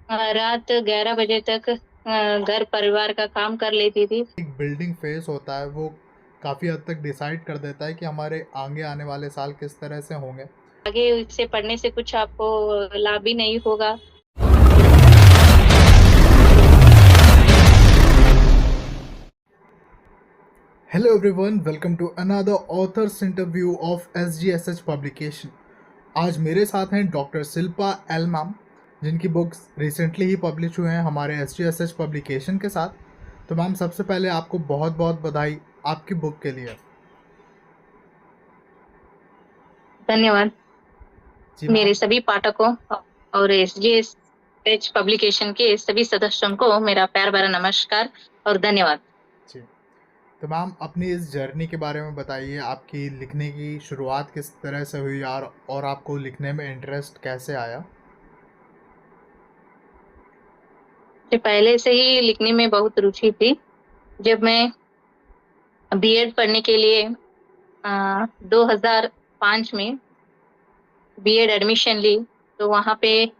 रात 11 बजे तक घर परिवार का काम कर लेती थी। एक बिल्डिंग फेस होता है वो काफ़ी हद तक डिसाइड कर देता है कि हमारे आगे आने वाले साल किस तरह से होंगे। आगे इससे पढ़ने से कुछ आपको लाभ भी नहीं होगा। Hello everyone, welcome to another authors interview of SGSH publication. आज मेरे साथ हैं डॉक्टर शिल्पा एल मैम, जिनकी बुक्स रिसेंटली ही पब्लिश हुए हैं हमारे SGSH पब्लिकेशन के साथ। तो मैम, सबसे पहले आपको बहुत बहुत बधाई आपकी बुक के लिए। धन्यवाद। जी मेरे मैम। सभी पाठकों और SGSH पब्लिकेशन के सभी सदस्यों को मेरा प्यार भरा नमस्कार और धन्यवाद। जी, तो मैम अपनी इस जर्नी के बारे में बताइए। आपकी लिखने की शुरुआत किस तरह से हुई और आपको लिखने में इंटरेस्ट कैसे आया? मुझे पहले से ही लिखने में बहुत रुचि थी। जब मैं बीएड पढ़ने के लिए 2005 में बीएड एडमिशन ली, तो वहाँ पे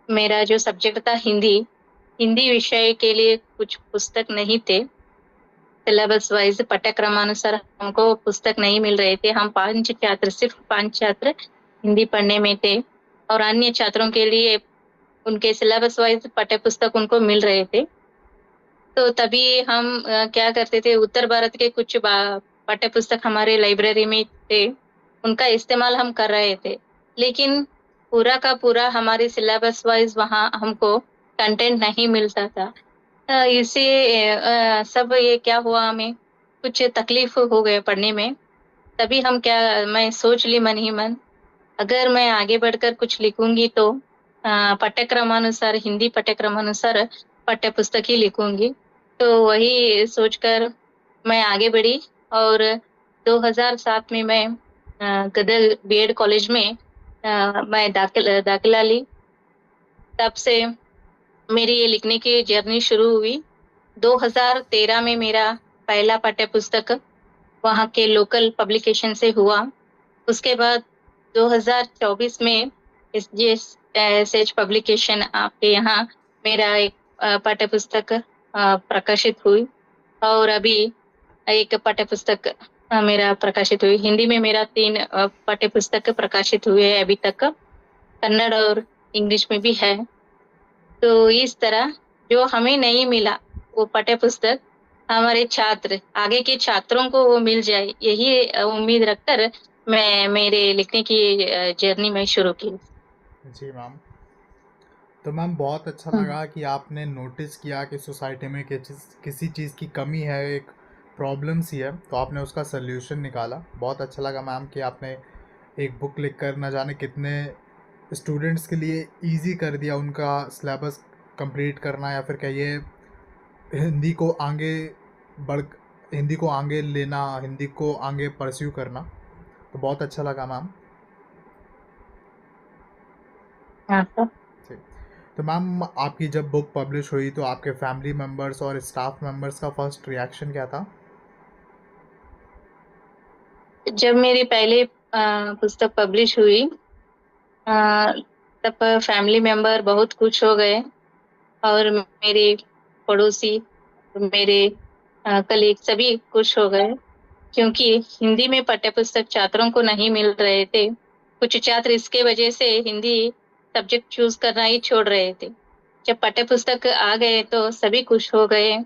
मेरा जो सब्जेक्ट था हिंदी, हिंदी विषय के लिए कुछ पुस्तक नहीं थे। सिलेबस वाइज पाठ्यक्रमानुसार हमको पुस्तक नहीं मिल रहे थे। हम पांच छात्र, सिर्फ पांच छात्र हिंदी पढ़ने में थे, और अन्य छात्रों के लिए उनके सिलेबस वाइज पाठ्य पुस्तक उनको मिल रहे थे। तो तभी हम क्या करते थे, उत्तर भारत के कुछ पाठ्य पुस्तक हमारे लाइब्रेरी में थे, उनका इस्तेमाल हम कर रहे थे। लेकिन पूरा का पूरा हमारे सिलेबस वाइज वहाँ हमको कंटेंट नहीं मिलता था। इसे सब ये क्या हुआ, हमें कुछ तकलीफ हो गए पढ़ने में। तभी मैं सोच ली मन ही मन, अगर मैं आगे बढ़कर कुछ लिखूंगी तो पाठ्यक्रमानुसार, हिंदी पाठ्यक्रमानुसार पाठ्य पुस्तक ही लिखूंगी। तो वही सोचकर मैं आगे बढ़ी, और 2007 में मैं गदर बीएड कॉलेज में मैं दाखिला ली। तब से मेरी ये लिखने की जर्नी शुरू हुई। 2013 में मेरा पहला पाठ्य पुस्तक वहाँ के लोकल पब्लिकेशन से हुआ। उसके बाद 2024 में SGSH पब्लिकेशन आपके यहाँ मेरा एक पाठ्य पुस्तक प्रकाशित हुई। और अभी एक पाठ्य पुस्तक मेरा प्रकाशित हुई। हिंदी में मेरा 3 पाठ्य पुस्तक प्रकाशित हुए हैं अभी तक। कन्नड़ और इंग्लिश में भी है। तो इस तरह जो हमें नहीं मिला वो पाठ्य पुस्तक, हमारे छात्र, आगे के छात्रों को वो मिल जाए, यही उम्मीद रखकर मैं मेरे लिखने की जर्नी में शुरू की। जी मैम। तो मैम, बहुत अच्छा हम्म। लगा कि आपने नोटिस किया कि सोसाइटी में किसी चीज़ की कमी है, एक प्रॉब्लम सी है, तो आपने उसका सल्यूशन निकाला। बहुत अच्छा लगा मैम कि आपने एक बुक लिखकर न जाने कितने स्टूडेंट्स के लिए इजी कर दिया उनका सिलेबस कंप्लीट करना, या फिर कहिए हिंदी को आगे बढ़ हिंदी को आगे लेना, हिंदी को आगे परस्यू करना। तो बहुत अच्छा लगा मैम। हाँ सर। जी। तो मैम, आपकी जब बुक पब्लिश हुई तो आपके फैमिली मेम्बर्स और स्टाफ मेम्बर्स का फर्स्ट रिएक्शन क्या था? जब मेरी पहली पुस्तक पब्लिश हुई, अ, तब फैमिली मेंबर बहुत खुश हो गए, और मेरे पड़ोसी, मेरे कलीग सभी खुश हो गए, क्योंकि हिंदी में पाठ्यपुस्तक छात्रों को नहीं मिल रहे थे। कुछ छात्र इसके वजह से हिंदी सब्जेक्ट चूज करना ही छोड़ रहे थे। जब पाठ्यपुस्तक आ गए तो सभी खुश हो गए।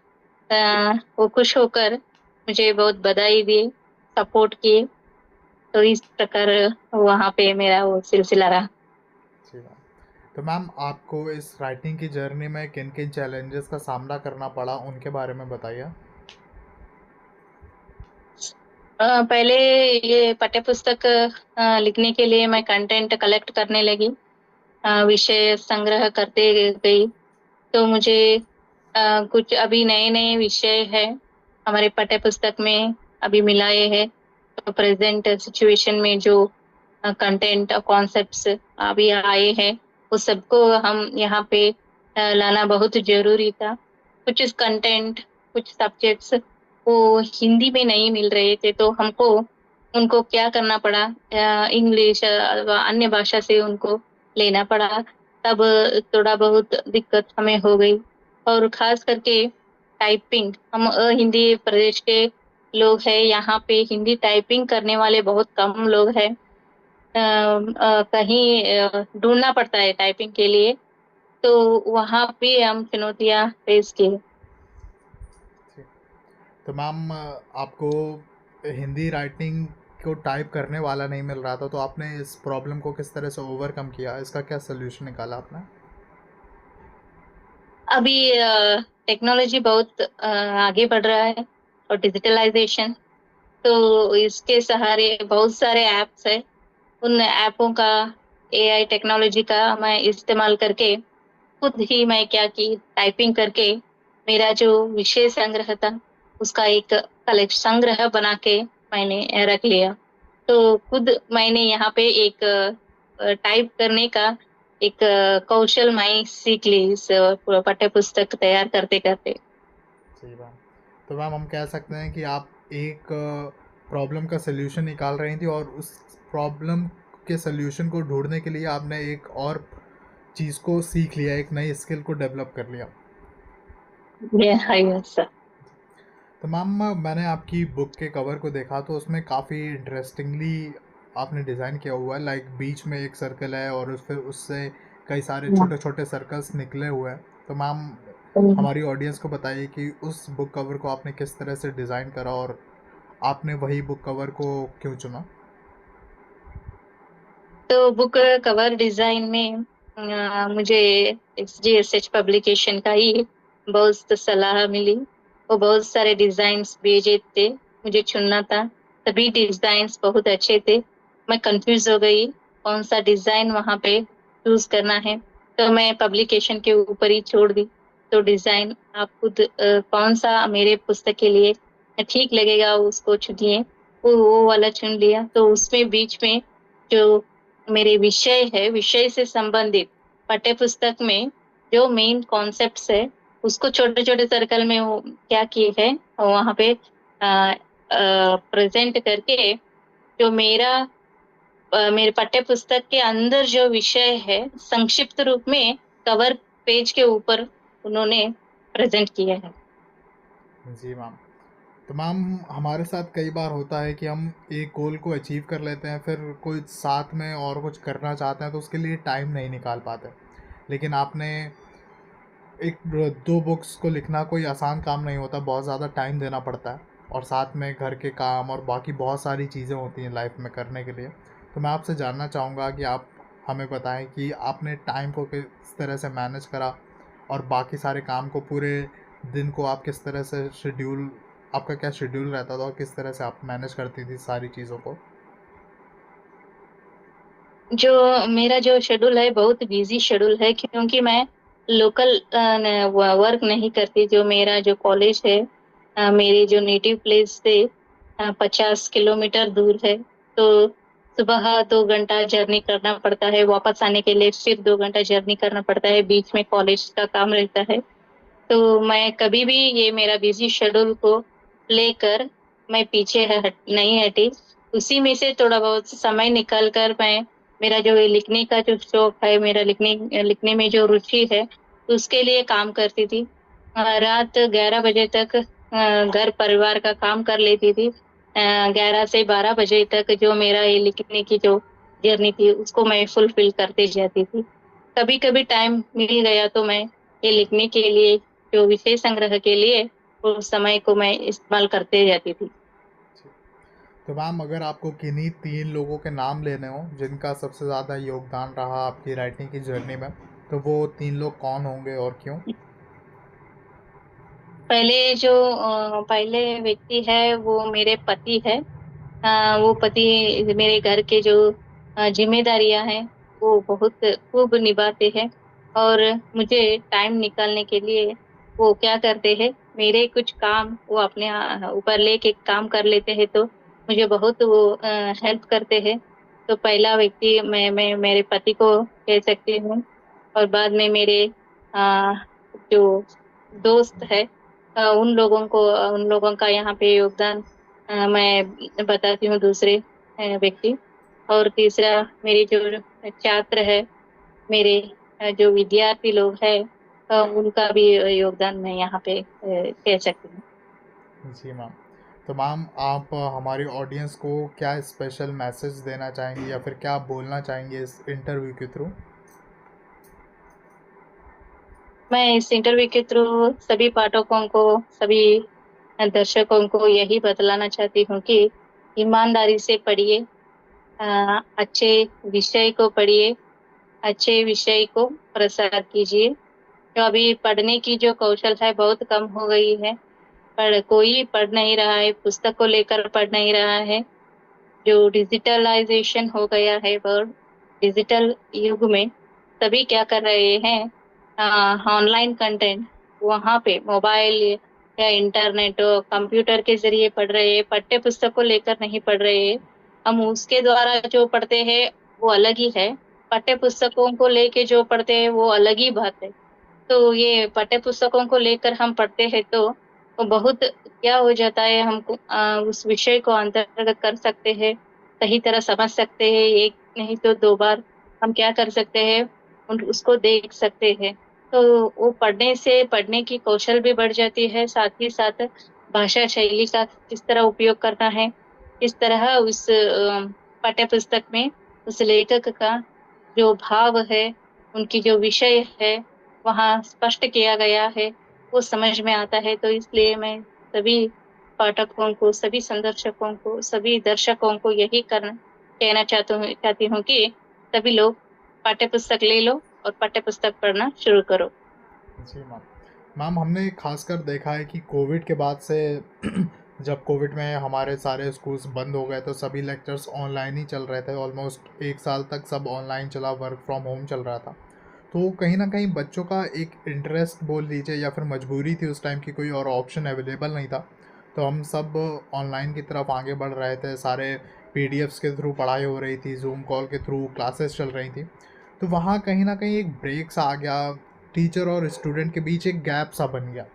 वो खुश होकर मुझे बहुत बधाई दी, सपोर्ट किए। तो इस प्रकार वहां पे मेरा वो सिलसिला रहा। जी मैम। तो मैम, आपको इस राइटिंग की जर्नी में किन किन चैलेंजेस का सामना करना पड़ा, उनके बारे में बताइए। पहले ये पाठ्यपुस्तक लिखने के लिए मैं कंटेंट कलेक्ट करने लगी, विषय संग्रह करते गई। तो मुझे कुछ अभी नए नए विषय है हमारे पाठ्य पुस्तक में अभी मिलाए हैं। तो प्रेजेंट सिचुएशन में जो कंटेंट और कॉन्सेप्ट्स अभी आए हैं, वो सबको हम यहाँ पे लाना बहुत जरूरी था। कुछ कंटेंट, कुछ सब्जेक्ट्स वो हिंदी में नहीं मिल रहे थे, तो हमको उनको क्या करना पड़ा, इंग्लिश अन्य भाषा से उनको लेना पड़ा। तब थोड़ा बहुत दिक्कत हमें हो गई। और खास करके टाइपिंग, हम हिंदी प्रदेश के लोग हैं, यहाँ पे हिंदी टाइपिंग करने वाले बहुत कम लोग हैं। कहीं ढूंढना पड़ता है टाइपिंग के लिए, तो वहाँ पे हम चुनौतियाँ फेस किए। ठीक। तो मैम आपको हिंदी राइटिंग को टाइप करने वाला नहीं मिल रहा था, तो आपने इस प्रॉब्लम को किस तरह से ओवरकम किया, इसका क्या सोल्यूशन निकाला आपने? अभी टेक्नोलॉजी बहुत आगे बढ़ रहा है, और डिजिटलाइजेशन, तो इसके सहारे बहुत सारे ऐप्स है। उन ऐपों का, एआई टेक्नोलॉजी का मैं इस्तेमाल करके खुद ही मैं क्या की टाइपिंग करके मेरा जो विषय संग्रह था उसका एक कलेक्शन संग्रह बना के मैंने रख लिया। तो खुद मैंने यहाँ पे एक टाइप करने का एक कौशल मैं सीख ली इस पाठ्य पुस्तक तैयार करते करते। सही बात। तो मैम हम कह सकते हैं कि आप एक प्रॉब्लम का सल्यूशन निकाल रही थी, और उस प्रॉब्लम के सल्यूशन को ढूंढने के लिए आपने एक और चीज़ को सीख लिया, एक नई स्किल को डेवलप कर लिया। ये है सर। तो मैम मैंने आपकी बुक के कवर को देखा, तो उसमें काफ़ी इंटरेस्टिंगली आपने डिज़ाइन किया हुआ है। लाइक बीच में एक सर्कल है और उस फिर उससे कई सारे छोटे छोटे सर्कल्स निकले हुए हैं। तो मैम हमारी ऑडियंस को बताइए कि उस बुक कवर को आपने किस तरह से डिज़ाइन करा, और आपने वही बुक कवर को क्यों चुना? तो बुक कवर डिजाइन में मुझे XGSH पब्लिकेशन का ही बहुत सलाह मिली। वो बहुत सारे डिजाइन्स भेजे थे, मुझे चुनना था। सभी डिजाइन्स बहुत अच्छे थे। मैं कंफ्यूज हो गई कौन सा डिजाइन वहां पे चूज करना है, तो मैं पब्लिकेशन के ऊपर ही छोड़ दी। तो डिजाइन आप खुद कौन सा मेरे पुस्तक के लिए ठीक लगेगा उसको चुनिए। वो वाला चुन लिया। तो उसमें बीच में जो मेरे विषय है, विषय से संबंधित पाठ्य पुस्तक में जो मेन कॉन्सेप्ट्स है उसको छोटे छोटे सर्कल में वो क्या किए है वहां पे प्रेजेंट करके, जो मेरे पाठ्य पुस्तक के अंदर जो विषय है संक्षिप्त रूप में कवर पेज के ऊपर उन्होंने प्रेजेंट किया है। जी मैम। तो मैम हमारे साथ कई बार होता है कि हम एक गोल को अचीव कर लेते हैं, फिर कोई साथ में और कुछ करना चाहते हैं, तो उसके लिए टाइम नहीं निकाल पाते। लेकिन आपने एक दो बुक्स को लिखना कोई आसान काम नहीं होता, बहुत ज़्यादा टाइम देना पड़ता है, और साथ में घर के काम और बाकी बहुत सारी चीज़ें होती हैं लाइफ में करने के लिए। तो मैं आपसे जानना चाहूँगा कि आप हमें बताएं कि आपने टाइम को किस तरह से मैनेज करा, और बाकी सारे काम को, पूरे दिन को आप किस तरह से शेड्यूल, आपका क्या शेड्यूल रहता था, और किस तरह से आप मैनेज करती थी सारी चीज़ों को? जो मेरा जो शेड्यूल है बहुत बिजी शेड्यूल है, क्योंकि मैं लोकल वर्क नहीं करती। जो मेरा जो कॉलेज है मेरी जो नेटिव प्लेस से 50 किलोमीटर दूर है। तो सुबह 2 घंटा जर्नी करना पड़ता है, वापस आने के लिए फिर 2 घंटा जर्नी करना पड़ता है, बीच में कॉलेज का काम रहता है। तो मैं कभी भी ये मेरा बिजी शेड्यूल को लेकर मैं पीछे नहीं हटी। उसी में से थोड़ा बहुत समय निकाल कर मैं, मेरा जो ये लिखने का जो शौक है, मेरा लिखने लिखने में जो रुचि है उसके लिए काम करती थी। रात 11 बजे तक घर परिवार का काम कर लेती थी। 11 से 12 बजे तक जो मेरा ये लिखने की जो जर्नी थी उसको मैं फुलफिल करते जाती थी। कभी कभी टाइम मिल गया तो मैं ये लिखने के लिए, जो विषय संग्रह के लिए, उस समय को मैं इस्तेमाल करते जाती थी। तो मैम अगर आपको किन्हीं 3 लोगों के नाम लेने हों जिनका सबसे ज़्यादा योगदान रहा आपकी राइटिंग की जर्नी में, तो वो 3 लोग कौन होंगे और क्यों? पहले व्यक्ति है वो मेरे पति है। वो पति मेरे घर के जो जिम्मेदारियां हैं वो बहुत खूब निभाते हैं। और मुझे टाइम निकालने के लिए वो क्या करते हैं, मेरे कुछ काम वो अपने ऊपर लेके काम कर लेते हैं, तो मुझे बहुत वो हेल्प करते हैं। तो पहला व्यक्ति मैं मेरे पति को कह सकती हूँ। और बाद में मेरे आ, जो दोस्त है, उन लोगों का यहाँ पे योगदान मैं बताती हूँ। दूसरे व्यक्ति, और तीसरा मेरी जो छात्र है, मेरे जो विद्यार्थी लोग हैं उनका भी योगदान मैं यहाँ पे कह सकती हूँ। जी मैम। तो मैम आप हमारी ऑडियंस को क्या स्पेशल मैसेज देना चाहेंगी या फिर क्या बोलना चाहेंगे इस इंटरव्यू के थ्रू? मैं इस इंटरव्यू के थ्रू सभी पाठकों को, सभी दर्शकों को यही बतलाना चाहती हूँ कि ईमानदारी से पढ़िए, अच्छे विषय को पढ़िए, अच्छे विषय को प्रसार कीजिए। जो अभी पढ़ने की जो कौशल है बहुत कम हो गई है, पर कोई पढ़ नहीं रहा है, पुस्तक को लेकर पढ़ नहीं रहा है। जो डिजिटलाइजेशन हो गया है वर्ल्ड, डिजिटल युग में सभी क्या कर रहे हैं, ऑनलाइन कंटेंट वहां पे मोबाइल या इंटरनेट और कंप्यूटर के जरिए पढ़ रहे हैं, पाठ्य पुस्तक को लेकर नहीं पढ़ रहे हैं। हम उसके द्वारा जो पढ़ते हैं वो अलग ही है, पाठ्य पुस्तकों को लेके जो पढ़ते हैं वो अलग ही बात है। तो ये पाठ्य पुस्तकों को लेकर हम पढ़ते हैं तो वो बहुत क्या हो जाता है, हमको उस विषय को अंतर्गत कर सकते हैं, सही तरह समझ सकते हैं, एक नहीं तो दो बार हम क्या कर सकते हैं, उसको देख सकते हैं। तो वो पढ़ने से पढ़ने की कौशल भी बढ़ जाती है, साथ ही साथ भाषा शैली का किस तरह उपयोग करना है, किस तरह उस पाठ्य पुस्तक में उस लेखक का जो भाव है, उनकी जो विषय है वहाँ स्पष्ट किया गया है, वो समझ में आता है। तो इसलिए मैं सभी पाठकों को, सभी संदर्शकों को, सभी दर्शकों को यही करना कहना चाहती हूँ कि सभी लोग पाठ्य पुस्तक ले लो और पाठ्य पुस्तक पढ़ना शुरू करो। जी मैम। मैम हमने खासकर देखा है कि कोविड के बाद से जब कोविड में हमारे सारे स्कूल्स बंद हो गए तो सभी लेक्चर्स ऑनलाइन ही चल रहे थे। ऑलमोस्ट एक साल तक सब ऑनलाइन चला, वर्क फ्रॉम होम चल रहा था। तो कहीं ना कहीं बच्चों का एक इंटरेस्ट बोल लीजिए या फिर मजबूरी थी उस टाइम की, कोई और ऑप्शन अवेलेबल नहीं था। तो हम सब ऑनलाइन की तरफ आगे बढ़ रहे थे, सारे पीडीएफ्स के थ्रू पढ़ाई हो रही थी, जूम कॉल के थ्रू क्लासेस चल रही थी। तो वहाँ कहीं ना कहीं एक ब्रेक सा आ गया, टीचर और स्टूडेंट के बीच एक गैप सा बन गया।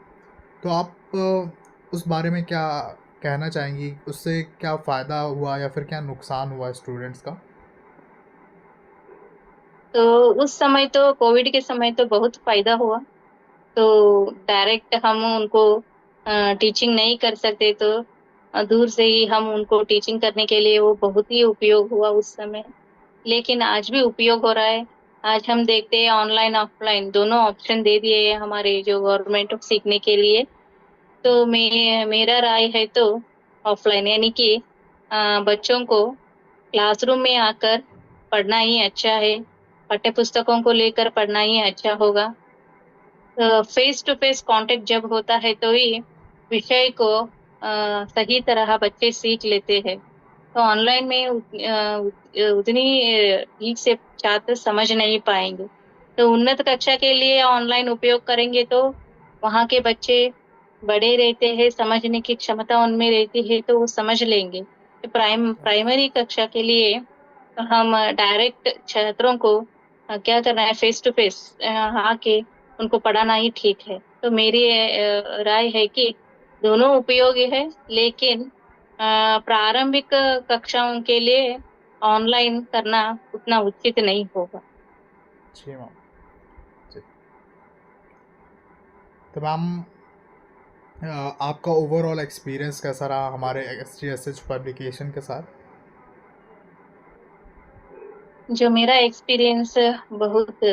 तो आप उस बारे में क्या कहना चाहेंगी? उससे क्या फ़ायदा हुआ या फिर क्या नुकसान हुआ स्टूडेंट्स का? तो उस समय तो कोविड के समय तो बहुत फायदा हुआ। तो डायरेक्ट हम उनको टीचिंग नहीं कर सकते, तो दूर से ही हम उनको टीचिंग करने के लिए वो बहुत ही उपयोग हुआ उस समय। लेकिन आज भी उपयोग हो रहा है। आज हम देखते हैं ऑनलाइन ऑफलाइन दोनों ऑप्शन दे दिए हैं हमारे जो गवर्नमेंट सीखने के लिए। तो मेरा राय है तो ऑफलाइन, यानी कि बच्चों को क्लासरूम में आकर पढ़ना ही अच्छा है, पाठ्य पुस्तकों को लेकर पढ़ना ही अच्छा होगा। फेस टू फेस कांटेक्ट जब होता है तो ही विषय को सही तरह बच्चे सीख लेते हैं। तो ऑनलाइन में उतनी ठीक से छात्र समझ नहीं पाएंगे। तो उन्नत कक्षा के लिए ऑनलाइन उपयोग करेंगे तो वहाँ के बच्चे बड़े रहते हैं, समझने की क्षमता उनमें रहती है तो वो समझ लेंगे। तो प्राइमरी कक्षा के लिए हम डायरेक्ट छात्रों को क्या करना है, फेस टू फेस आके उनको पढ़ाना ही ठीक है। तो मेरी राय है कि दोनों उपयोगी है, लेकिन प्रारंभिक कक्षाओं के लिए ऑनलाइन करना उतना उचित नहीं होगा। जी मैम। जी। तो मैम आपका ओवरऑल एक्सपीरियंस कैसा रहा हमारे SGSH पब्लिकेशन के साथ? जो मेरा एक्सपीरियंस बहुत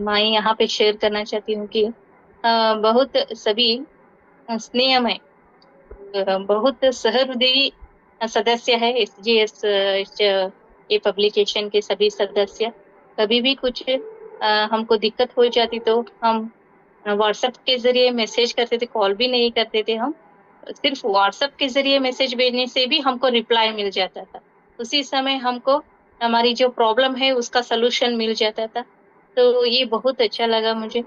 मैं यहाँ पे शेयर करना चाहती हूँ कि बहुत सभी स्नेह में बहुत सहृदयी सदस्य है SGS, ये पब्लिकेशन के सभी सदस्य। कभी भी कुछ हमको दिक्कत हो जाती तो हम व्हाट्सएप के जरिए मैसेज करते थे, कॉल भी नहीं करते थे हम। सिर्फ व्हाट्सएप के जरिए मैसेज भेजने से भी हमको रिप्लाई मिल जाता था, उसी समय हमको हमारी जो प्रॉब्लम है उसका सलूशन मिल जाता था। तो ये बहुत अच्छा लगा मुझे।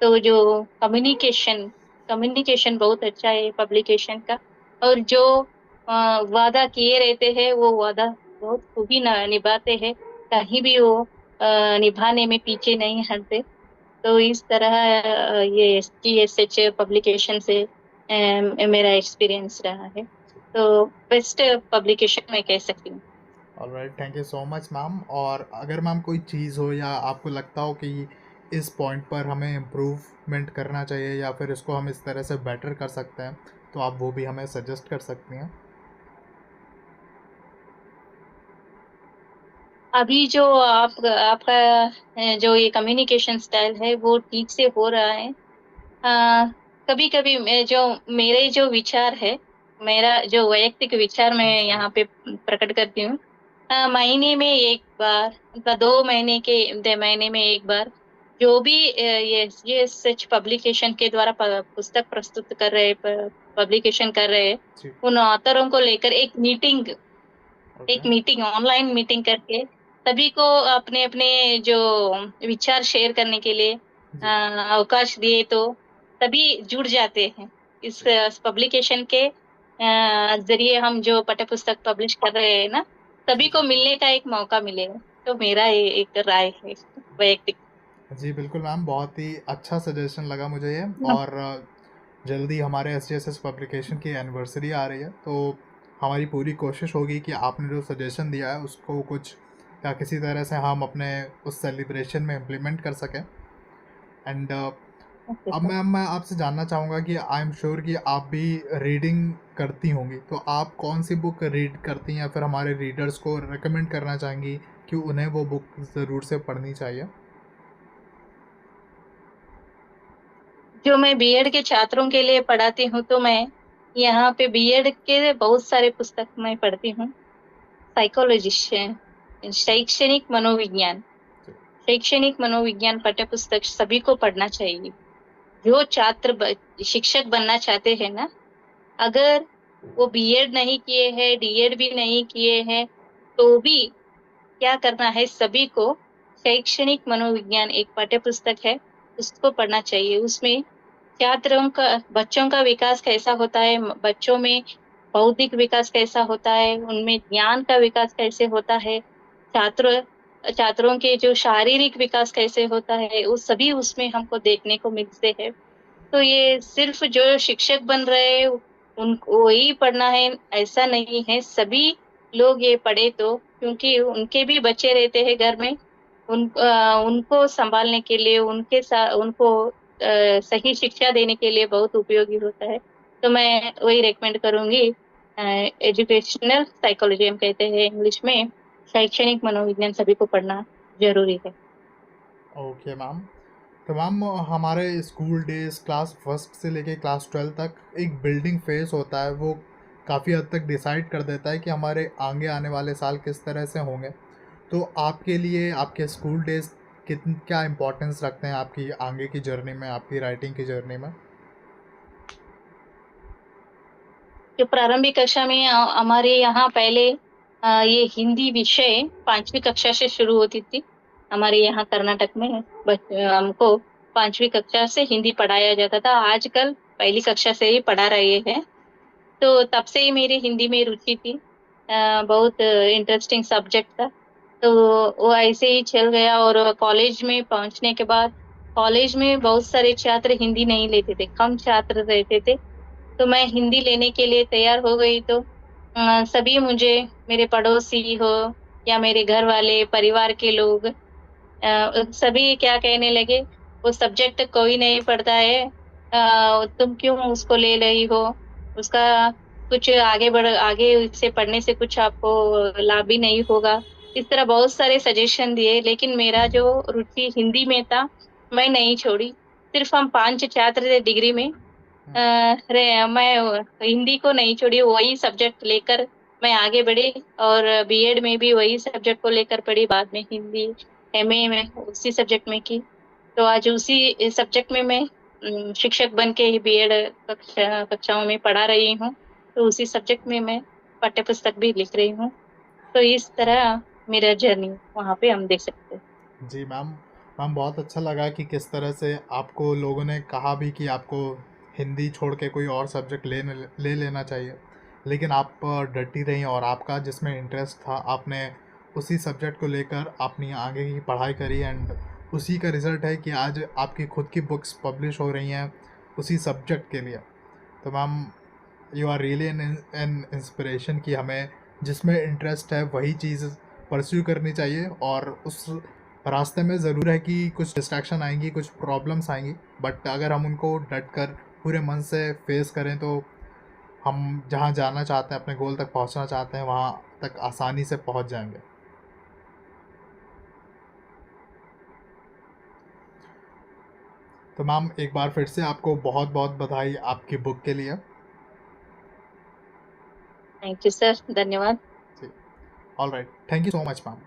तो जो कम्युनिकेशन कम्युनिकेशन बहुत अच्छा है पब्लिकेशन का। और जो वादा किए रहते हैं वो वादा बहुत खूबी निभाते हैं, कहीं भी वो निभाने में पीछे नहीं हटते। तो इस तरह ये SGSH पब्लिकेशन से मेरा एक्सपीरियंस रहा है। तो बेस्ट पब्लिकेशन मैं कह सकती हूँ। Alright, thank you so much ma'am. और अगर मैम कोई चीज़ हो या आपको लगता हो कि इस पॉइंट पर हमें इम्प्रूवमेंट करना चाहिए या फिर इसको हम इस तरह से बेटर कर सकते हैं, तो आप वो भी हमें सजेस्ट कर सकती हैं। अभी जो आपका जो ये कम्युनिकेशन स्टाइल है वो ठीक से हो रहा है। कभी कभी जो मेरे जो विचार है, मेरा जो वैयक्तिक विचार मैं जी। यहाँ पे प्रकट करती हूँ। महीने में एक बार, मतलब 2 महीने के, 2 महीने में एक बार, जो भी ये सच पब्लिकेशन के द्वारा पुस्तक प्रस्तुत कर रहे, पब्लिकेशन कर रहे हैं, जी। उन ऑथरों को लेकर ओके। एक मीटिंग, ऑनलाइन मीटिंग करके सभी को अपने अपने जो विचार शेयर करने के लिए जी। अवकाश दिए तो सभी जुड़ जाते हैं। इस जी। पब्लिकेशन के जरिए हम जो पाठ्य पुस्तक पब्लिश कर रहे हैं ना, जी। सभी जी। को मिलने का एक मौका मिलेगा। तो मेरा ये एक राय है वैयक्तिक। जी बिल्कुल मैम, बहुत ही अच्छा सजेशन लगा मुझे ये। और जल्दी हमारे S T S S publication की एनिवर्सरी आ रही है, तो हमारी पूरी कोशिश होगी कि आपने जो सजेशन दिया है उसको कुछ या किसी तरह से हम अपने उस सेलिब्रेशन में इम्प्लीमेंट कर सकें। एंड ओके अब सर। मैं आपसे जानना चाहूँगा कि आई एम श्योर कि आप भी रीडिंग करती होंगी, तो आप कौन सी बुक रीड करती हैं या फिर हमारे रीडर्स को रेकमेंड करना चाहेंगी कि उन्हें वो बुक ज़रूर से पढ़नी चाहिए? जो मैं बीएड के छात्रों के लिए पढ़ाती हूँ, तो मैं यहाँ पे बीएड के बहुत सारे पुस्तक मैं पढ़ती हूँ। साइकोलॉजिस्ट, शैक्षणिक मनोविज्ञान, शैक्षणिक मनोविज्ञान पाठ्य पुस्तक सभी को पढ़ना चाहिए। जो छात्र शिक्षक बनना चाहते हैं ना, अगर वो बीएड नहीं किए हैं, डीएड भी नहीं किए हैं, तो भी क्या करना है, सभी को शैक्षणिक मनोविज्ञान एक पाठ्य पुस्तक है, उसको पढ़ना चाहिए। उसमें छात्रों का, बच्चों का विकास कैसा होता है, बच्चों में बौद्धिक विकास कैसा होता है, उनमें ज्ञान का विकास कैसे होता है, छात्र छात्रों के जो शारीरिक विकास कैसे होता है, वो सभी उसमें हमको देखने को मिलते हैं। तो ये सिर्फ जो शिक्षक बन रहे हैं उनको ही पढ़ना है ऐसा नहीं है, सभी लोग ये पढ़े तो, क्योंकि उनके भी बच्चे रहते हैं घर में, उनको संभालने के लिए, उनके साथ उनको सही शिक्षा देने के लिए बहुत उपयोगी होता है। तो मैं वही रेकमेंड करूंगी। एजुकेशनल साइकोलॉजी हम कहते हैं इंग्लिश में, शैक्षणिक मनोविज्ञान सभी को पढ़ना जरूरी है। Okay ma'am. तो मैम, हमारे स्कूल डेज़ क्लास फर्स्ट से लेके क्लास 12 तक एक बिल्डिंग फेज़ होता है, वो काफ़ी हद तक डिसाइड कर देता है कि हमारे आगे आने वाले साल किस तरह से होंगे। तो आपके लिए आपके स्कूल डेज़ क्या इम्पोर्टेंस रखते हैं आपकी आगे की जर्नी में, आपकी राइटिंग की जर्नी में? जो प्रारंभिक कक्षा में हमारे यहाँ पहले ये हिंदी विषय 5वीं कक्षा से शुरू होती थी। हमारे यहाँ कर्नाटक में हमको 5वीं कक्षा से हिंदी पढ़ाया जाता था। आजकल पहली कक्षा से ही पढ़ा रहे हैं। तो तब से ही मेरी हिंदी में रुचि थी। बहुत इंटरेस्टिंग सब्जेक्ट था। तो वो ऐसे ही चल गया, और कॉलेज में पहुंचने के बाद, कॉलेज में बहुत सारे छात्र हिंदी नहीं लेते थे, कम छात्र रहते थे। तो मैं हिंदी लेने के लिए तैयार हो गई, तो सभी मुझे, मेरे पड़ोसी हो या मेरे घर वाले, परिवार के लोग, सभी क्या कहने लगे, वो सब्जेक्ट कोई नहीं पढ़ता है, तुम क्यों उसको ले रही हो, उसका कुछ आगे इससे पढ़ने से कुछ आपको लाभ भी नहीं होगा। इस तरह बहुत सारे सजेशन दिए, लेकिन मेरा जो रुचि हिंदी में था, मैं नहीं छोड़ी। सिर्फ हम 5 छात्र थे डिग्री में, हम्म। मैं हिंदी को नहीं छोड़ी, वही सब्जेक्ट लेकर मैं आगे बढ़ी, और बीएड में भी वही सब्जेक्ट को लेकर पढ़ी, बाद में हिंदी एमए में उसी सब्जेक्ट में की। तो आज उसी सब्जेक्ट में मैं शिक्षक बन के ही बीएड कक्षाओं में पढ़ा रही हूँ। तो उसी सब्जेक्ट में मैं पाठ्य पुस्तक भी लिख रही हूँ। तो इस तरह मेरा जर्नी वहाँ पे हम देख सकते हैं। जी मैम। मैम, बहुत अच्छा लगा कि किस तरह से आपको लोगों ने कहा भी कि आपको हिंदी छोड़ के कोई और सब्जेक्ट ले लेना चाहिए, लेकिन आप डटी रहीं और आपका जिसमें इंटरेस्ट था आपने उसी सब्जेक्ट को लेकर अपनी आगे की पढ़ाई करी। एंड उसी का रिज़ल्ट है कि आज आपकी खुद की बुक्स पब्लिश हो रही हैं उसी सब्जेक्ट के लिए। तो ma'am, you are really an an inspiration कि हमें जिसमें इंटरेस्ट है वही चीज़ परस्यू करनी चाहिए और उस रास्ते में ज़रूर है कि कुछ डिस्ट्रैक्शन आएंगी, कुछ प्रॉब्लम्स आएंगी, बट अगर हम उनको डट कर पूरे मन से फेस करें तो हम जहाँ जाना चाहते हैं, अपने गोल तक पहुँचना चाहते हैं, वहाँ तक आसानी से पहुँच जाएंगे। तो मैम एक बार फिर से आपको बहुत बहुत बधाई आपकी बुक के लिए। थैंक यू सर, धन्यवाद। जी, all right, thank you so much ma'am.